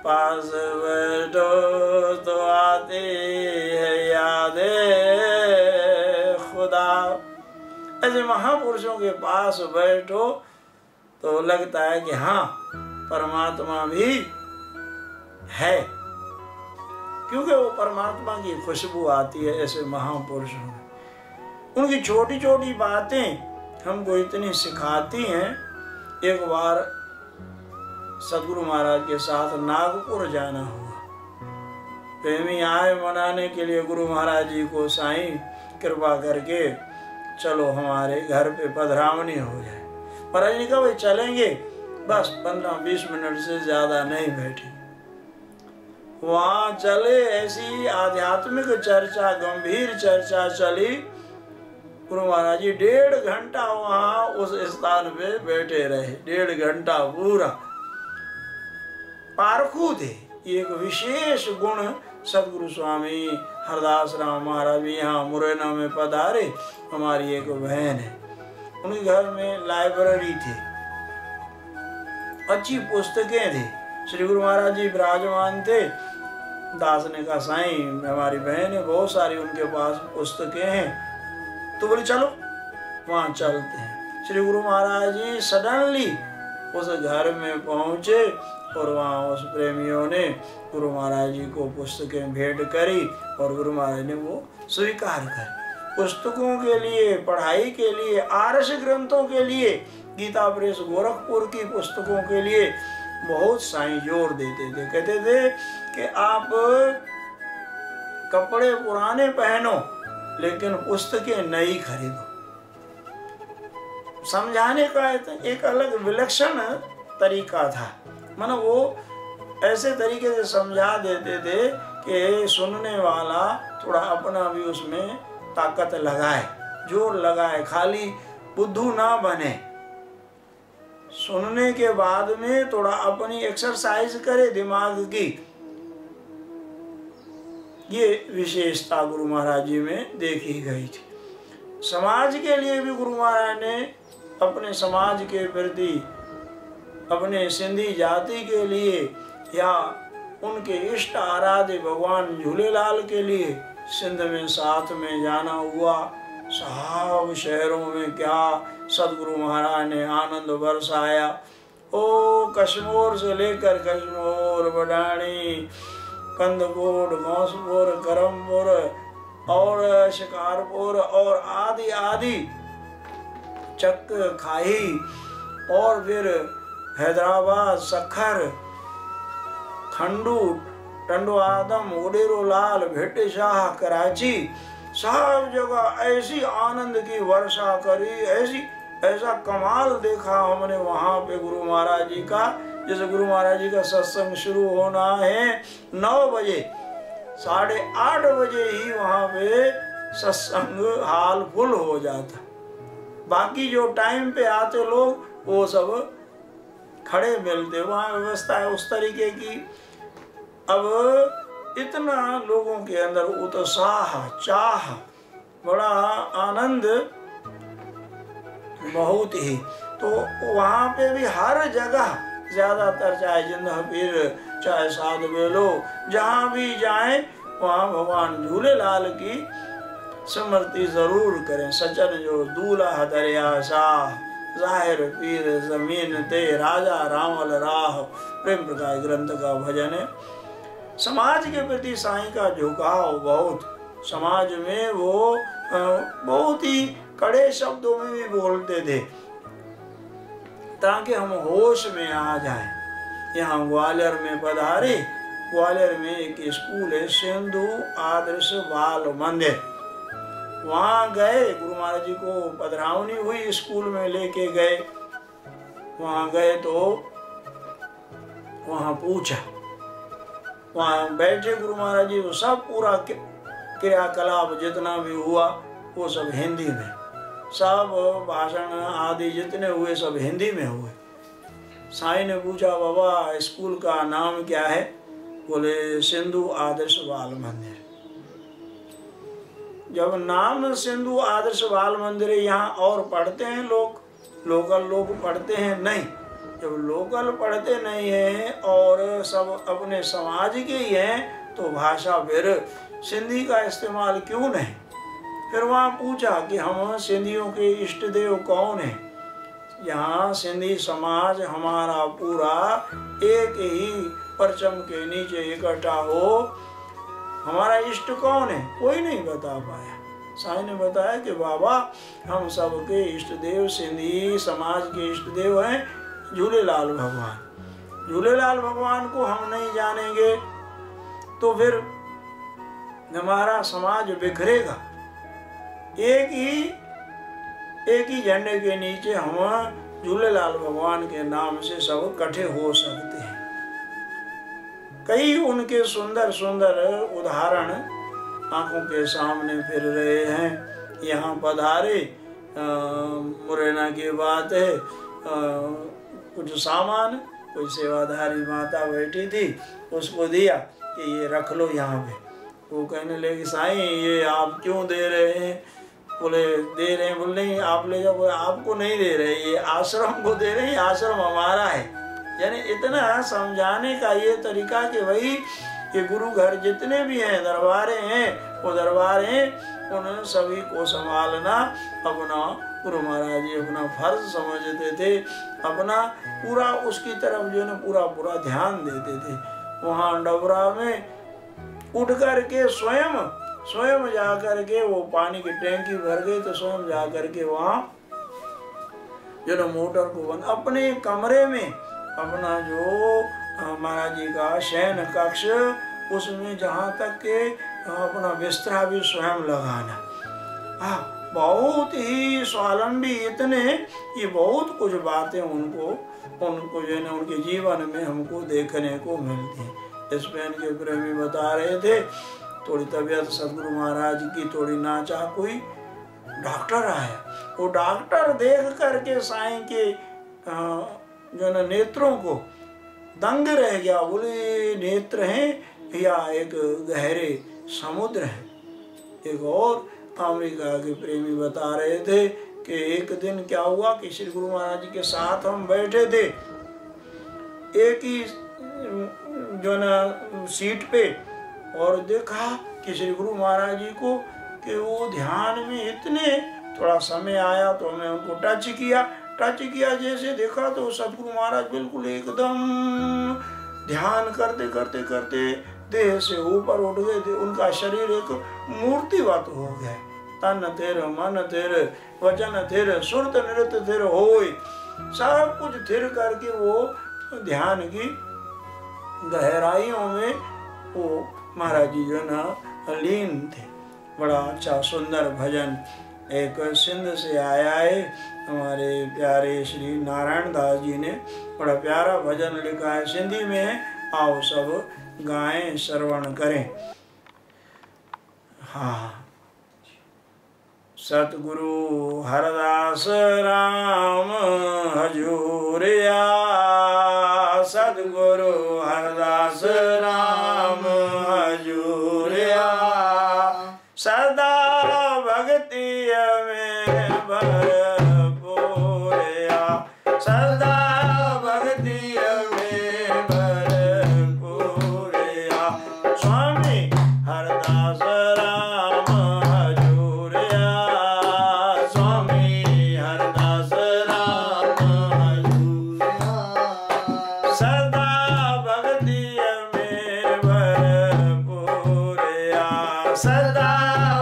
पास बैठो तो आती है यादें खुदा। ऐसे महापुरुषों के पास बैठो तो लगता है कि हाँ परमात्मा भी है, क्योंकि वो परमात्मा की खुशबू आती है ऐसे महापुरुषों में। उनकी छोटी छोटी बातें हमको इतनी सिखाती हैं। एक बार सदगुरु महाराज के साथ नागपुर जाना हुआ। प्रेमी आए मनाने के लिए गुरु महाराज जी को, साईं कृपा करके चलो हमारे घर पे पधरावनी हो जाए। महाराज ने कहा भाई चलेंगे, बस 15-20 मिनट से ज्यादा नहीं बैठे। वहां चले, ऐसी आध्यात्मिक चर्चा, गंभीर चर्चा चली। गुरु महाराज जी 1.5 घंटा वहां उस स्थान पे बैठे रहे, 1.5 घंटा पूरा। पारखू थे। एक विशेष गुण सदगुरु स्वामी हरदास राम महाराज भी यहाँ मुरैना में पधारे। हमारी एक बहन है, उनके घर में लाइब्रेरी थी, अच्छी पुस्तकें थी। श्री गुरु महाराज जी विराजमान थे। दास ने कहा साईं हमारी बहन है, बहुत सारी उनके पास पुस्तकें हैं, तो बोले चलो वहां चलते हैं। श्री गुरु महाराज जी सडनली उस घर में पहुंचे और वहाँ उस प्रेमियों ने गुरु महाराज जी को पुस्तकें भेंट करी और गुरु महाराज ने वो स्वीकार करी। पुस्तकों के लिए, पढ़ाई के लिए, आर्ष ग्रंथों के लिए, गीता प्रेस गोरखपुर की पुस्तकों के लिए बहुत साईं जोर देते थे। कहते थे कि आप कपड़े पुराने पहनो लेकिन पुस्तकें नई खरीदो। समझाने का एक अलग विलक्षण तरीका था। मानो वो ऐसे तरीके से समझा देते थे कि सुनने वाला थोड़ा अपना भी उसमें ताकत लगाए, जोर लगाए, खाली बुद्धू ना बने। सुनने के बाद में थोड़ा अपनी एक्सरसाइज करे दिमाग की। ये विशेषता गुरु महाराज जी में देखी गई थी। समाज के लिए भी गुरु महाराज ने अपने समाज के प्रति, अपने सिंधी जाति के लिए या उनके इष्ट आराध्य भगवान झूलेलाल के लिए सिंध में साथ में जाना हुआ। साहब शहरों में क्या सदगुरु महाराज ने आनंद बरसाया। ओ कश्मीर से लेकर कश्मीर, बडाणी, कंदकोट, घोंसपुर, करमपुर और शिकारपुर और आदि आदि, चक खाई और फिर हैदराबाद, सखर, खंडू, टंडो आदम, उडेरो लाल, भेटे शाह, कराची, सब जगह ऐसी आनंद की वर्षा करी, ऐसा कमाल देखा हमने वहां पे गुरु महाराज जी का। जैसे गुरु महाराज जी का सत्संग शुरू होना है 9 बजे, 8:30 बजे ही वहां पे सत्संग हाल फुल हो जाता। बाकी जो टाइम पे आते लोग वो सब खड़े मिलते। वहाँ व्यवस्था है उस तरीके की। अब इतना लोगों के अंदर उत्साह, चाह, बड़ा आनंद, बहुत ही। तो वहाँ पे भी हर जगह ज्यादातर, चाहे जिंदा पीर, चाहे साध बेलो, जहाँ भी जाएं वहाँ भगवान झूलेलाल की स्मृति जरूर करें। सचन जो दूल्हा दरिया शाह, जाहिर पीर जमीन ते, राजा रामल राह, प्रेम प्रकाश ग्रंथ का भजन है। समाज के प्रति साईं का झुकाव बहुत। समाज में वो बहुत ही कड़े शब्दों में भी बोलते थे ताकि हम होश में आ जाएं। यहाँ ग्वालियर में पधारे। ग्वालियर में एक स्कूल है, सिंधु आदर्श बाल मंदिर। वहाँ गए, गुरु महाराज जी को पधरावनी हुई, स्कूल में लेके गए। वहाँ गए तो वहाँ पूछा, वहाँ बैठे गुरु महाराज जी, वो सब पूरा क्रियाकलाप जितना भी हुआ वो सब हिंदी में, सब भाषण आदि जितने हुए सब हिंदी में हुए। साईं ने पूछा बाबा स्कूल का नाम क्या है? बोले सिंधु आदर्श बाल मंदिर। जब नाम सिंधु आदर्श बाल मंदिर है, यहाँ और पढ़ते हैं लोग, लोकल लोग पढ़ते हैं नहीं, जब लोकल पढ़ते नहीं हैं और सब अपने समाज के ही हैं तो भाषा फिर सिंधी का इस्तेमाल क्यों नहीं। फिर वहाँ पूछा कि हम सिंधियों के इष्ट देव कौन हैं। यहाँ सिंधी समाज हमारा पूरा एक ही परचम के नीचे इकट्ठा हो, हमारा इष्ट कौन है, कोई नहीं बता पाया। साईं ने बताया कि बाबा हम सबके इष्ट देव सिंधी समाज के इष्ट देव हैं झूलेलाल भगवान। झूलेलाल भगवान को हम नहीं जानेंगे तो फिर हमारा समाज बिखरेगा। एक ही झंडे के नीचे हम झूलेलाल भगवान के नाम से सब इकट्ठे हो सकते हैं। कई उनके सुंदर सुंदर उदाहरण आंखों के सामने फिर रहे हैं। यहाँ पधारे, मुरैना की बात है, कुछ सामान कोई सेवाधारी माता बैठी थी उसको दिया कि ये रख लो यहाँ पे। वो कहने लगे साईं ये आप क्यों दे रहे हैं। बोले दे रहे हैं, बोले नहीं आप ले जाओ। आपको नहीं दे रहे, ये आश्रम को दे रहे हैं, आश्रम हमारा है। यानी इतना समझाने का ये तरीका कि भाई ये गुरु घर जितने भी हैं दरबारे हैं वो दरबारे उन सभी को संभालना अपना गुरु महाराज जी अपना फर्ज समझते थे, अपना पूरा उसकी तरफ जो है ना पूरा ध्यान देते थे। वहाँ डबरा में उठ करके स्वयं जा करके वो पानी की टैंकी भर गई तो स्वयं जा करके वहाँ जो ना मोटर को बंद अपने कमरे में अपना जो महाराज जी का शयन कक्ष उसमें जहाँ तक के अपना बिस्तरा भी स्वयं लगाना। बहुत ही स्वावलंबी इतने ये बहुत कुछ बातें उनको जो है ना उनके जीवन में हमको देखने को मिलती हैं। स्पेन के प्रेमी बता रहे थे थोड़ी तबीयत सदगुरु महाराज की थोड़ी नाचा, कोई डॉक्टर आया। वो डॉक्टर देख करके साईं के जो ना नेत्रों को दंग रह गया। बोले नेत्र हैं या एक गहरे समुद्र है। एक और अमेरिका के प्रेमी बता रहे थे कि एक दिन क्या हुआ कि श्री गुरु महाराज जी के साथ हम बैठे थे एक ही जो ना सीट पे, और देखा कि श्री गुरु महाराज जी को कि वो ध्यान में इतने थोड़ा समय आया तो हमने उनको टच किया जैसे देखा तो सतगुरु महाराज बिल्कुल एकदम ध्यान करते करते करते देह से ऊपर उठ गए थे। उनका शरीर एक मूर्तिवत हो गया। तन थिर मन थिर वचन थिर सुरत नृत्य थिर होय, सब कुछ थिर करके वो ध्यान की गहराइयों में वो महाराज जी जो ना लीन थे। बड़ा अच्छा सुंदर भजन एक सिंध से आया है, हमारे प्यारे श्री नारायण दास जी ने बड़ा प्यारा भजन लिखा है, सिंधी में है। आओ सब गाएं श्रवण करें। हाँ, सतगुरु हरदास राम हजूरिया, सतगुरु हरदास राम हजूरिया, सदा भक्ति में भरपूरिया, सदा भक्ति में भरपूरिया, स्वामी हरदास राम हजूरिया, स्वामी हरदास राम हजूरिया, सदा भक्ति में भरपूरिया, सदा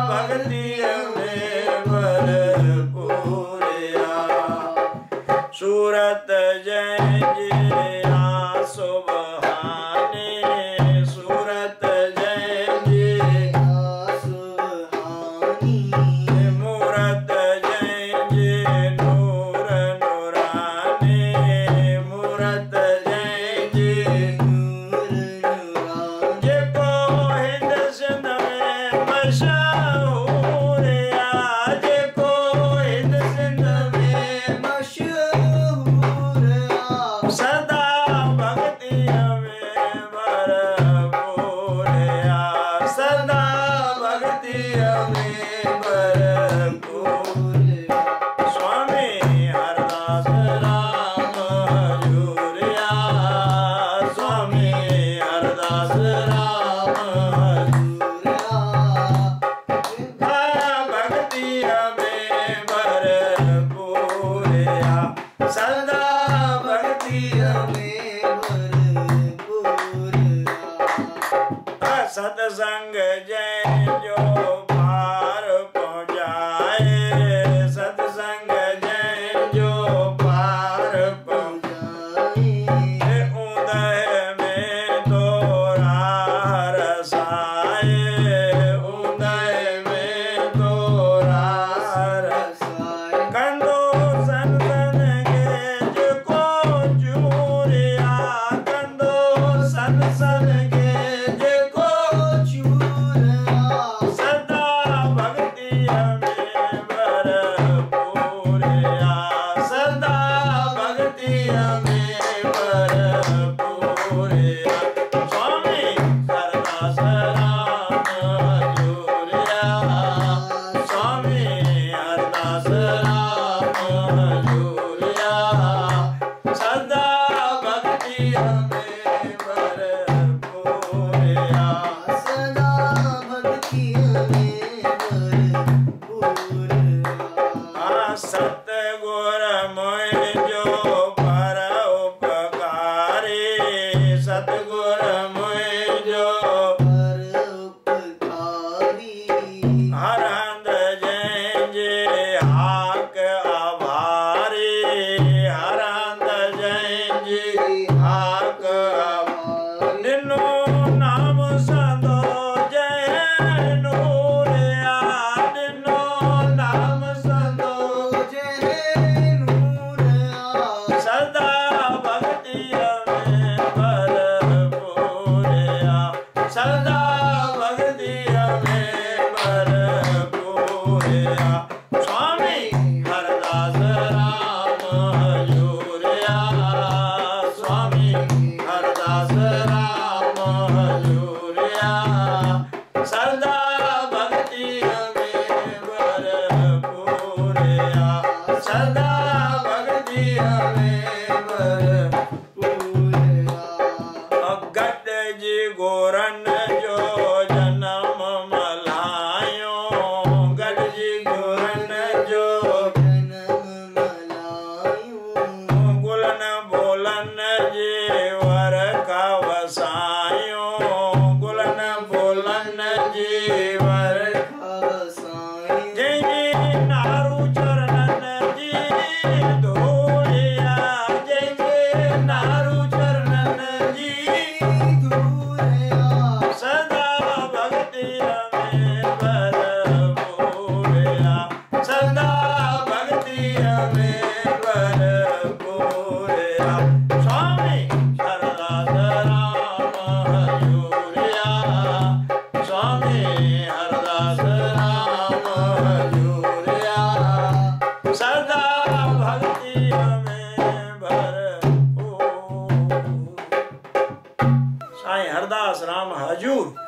भक्ति में भरपूरिया, सूरत जय जिया सुबहाने, सूरत जय जिया सुबहानी, मूरत जय जय नूर नूरानी, मूरत जय जय नूर नूरानी, जेको हिंद सिंध में मशहूर या, जेको हिंद सिंध में मशहूर या,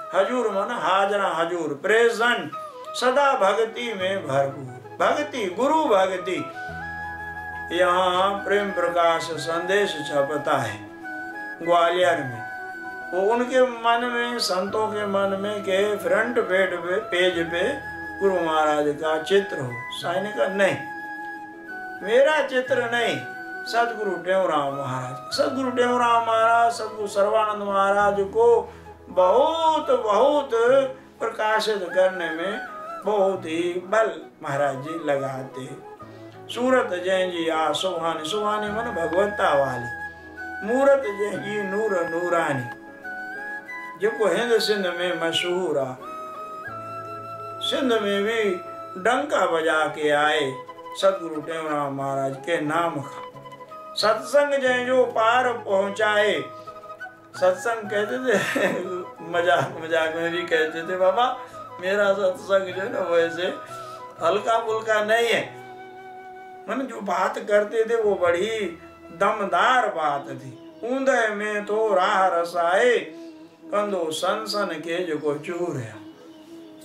हजूर मन हाजरा हजूर, प्रेजेंट, सदा भक्ति में भरपूर। भक्ति, गुरु भक्ति। यहाँ प्रेम प्रकाश संदेश छपता है ग्वालियर में। वो उनके मन में, संतों के मन में के फ्रंट पेज पे गुरु महाराज का चित्र हो। साईं ने कहा नहीं, मेरा चित्र नहीं, सदगुरु टेऊराम महाराज। सदगुरु टेऊराम महाराज सदगुरु सर्वानंद महाराज को बहुत बहुत प्रकाशित करने में बहुत ही बल महाराज जी लगाते। सूरत जय जी आ सुहानी, सुहानी मन भगवत्ता वाली। मूरत जय जी नूर नूरानी, जो हिंद सिंध में मशहूर आ। सिंध में भी डंका बजा के आए सदगुरु टेऊराम महाराज के नाम का। सत्संग जय जो पार पहुंचाए। सत्संग कहते थे, मजाक मजाक में भी कहते थे, बाबा मेरा सत्संग जो है ना वैसे हल्का फुल्का नहीं है। मन जो बात करते थे वो बड़ी दमदार बात थी। ऊंधे में तो राह रसाए, कंदो सन सन के जो को चूर है।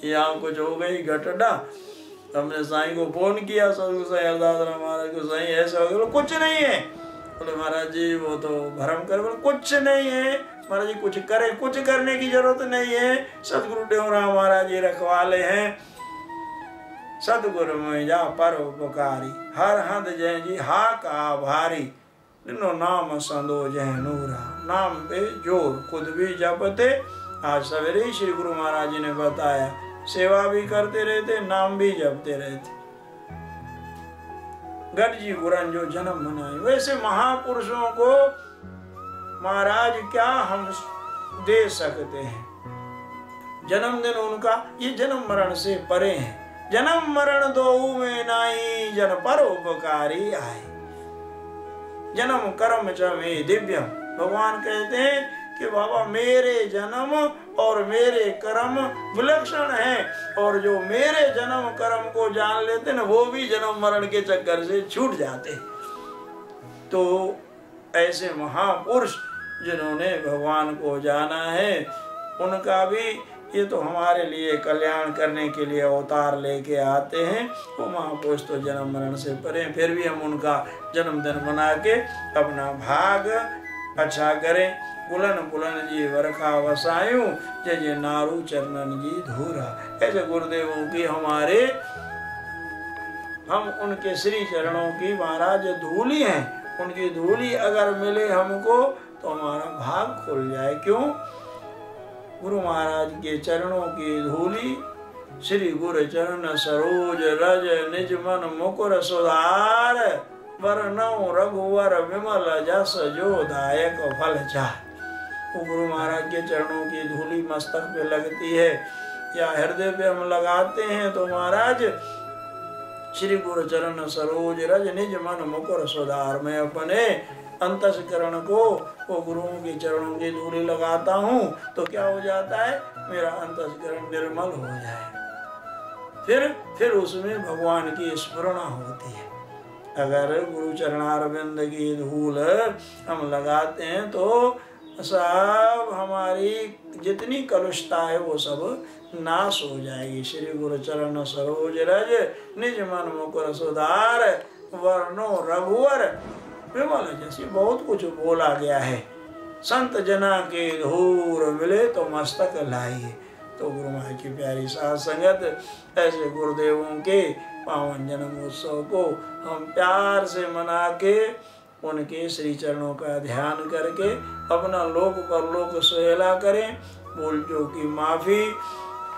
यहाँ कुछ हो गई घटना, हमने साईं को फोन किया, सदगुरु साईं हरदास राम महाराज को, साईं ऐसा हो गया। कुछ नहीं है। बोले महाराज जी वो तो भरम कर, बोले कुछ नहीं है महाराज जी, कुछ करे, कुछ करने की जरूरत नहीं है। सदगुरु टेऊराम महाराज जी रखवाले हैं। सदगुरु में जा परोपकारी, हर हद जय जी हा का भारी। दिनो नाम संदो जय नूरा, नाम पे जोर खुद भी जपते। आज सवेरे श्री गुरु महाराज जी ने बताया, सेवा भी करते रहते, नाम भी जपते रहते। गढ़ जी गुरन जो जन्म मनाए, वैसे महापुरुषों को महाराज क्या हम दे सकते हैं। जन्मदिन उनका ये जन्म मरण से परे है। जन्म मरण दो में नाही, जन परोपकारी आए। जन्म कर्म च में दिव्यम। भगवान कहते हैं कि बाबा मेरे जन्म और मेरे कर्म विलक्षण हैं, और जो मेरे जन्म कर्म को जान लेते ना वो भी जन्म मरण के चक्कर से छूट जाते। तो ऐसे महापुरुष जिन्होंने भगवान को जाना है, उनका भी ये तो हमारे लिए कल्याण करने के लिए अवतार लेके आते हैं। वो महापुरुष तो जन्म मरण से परे, फिर भी हम उनका जन्मदिन मना के अपना भाग अच्छा करें। बुलन बुलन जी वरखा वसायूं, जय जय नारू चरणन जी धूरा। ऐसे गुरुदेवों की हमारे, हम उनके श्री चरणों की महाराज धूली हैं। उनकी धूली अगर मिले हमको तो हमारा भाग खुल जाए। क्यों? गुरु महाराज के चरणों की धूली, श्री गुरु चरण सरोज रज निज मन मुकुर सुधार, वरनौ रघुवर विमल जस जो दायक फल चार। वो गुरु महाराज के चरणों की धूली मस्तक पे लगती है या हृदय पे हम लगाते हैं तो महाराज श्री गुरु चरण सरोज रज निज मन मुकुर सुधार। मैं अपने अंतःकरण को वो गुरुओं के चरणों की धूली लगाता हूँ तो क्या हो जाता है? मेरा अंतःकरण निर्मल हो जाए। फिर उसमें भगवान की स्मरणा होती है। अगर गुरु चरणारविंद की धूल हम लगाते हैं तो सब हमारी जितनी कलुषता है वो सब नाश हो जाएगी। श्री गुरु चरण सरोज रज निज मन मुकुर सुधार, वर्णो रघुवर विमल। जैसे बहुत कुछ बोला गया है। संत जना के धूर मिले तो मस्तक लाइए। तो गुरु महाराज की प्यारी साथ संगत, ऐसे गुरुदेवों के पावन जन्म उत्सव को हम प्यार से मना के उनके श्री चरणों का ध्यान करके अपना लोक परलोक सुहेला करें। भूल चूक की माफ़ी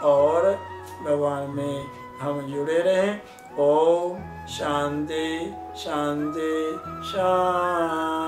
और भगवान में हम जुड़े रहें। ओम शांति शांति शांति।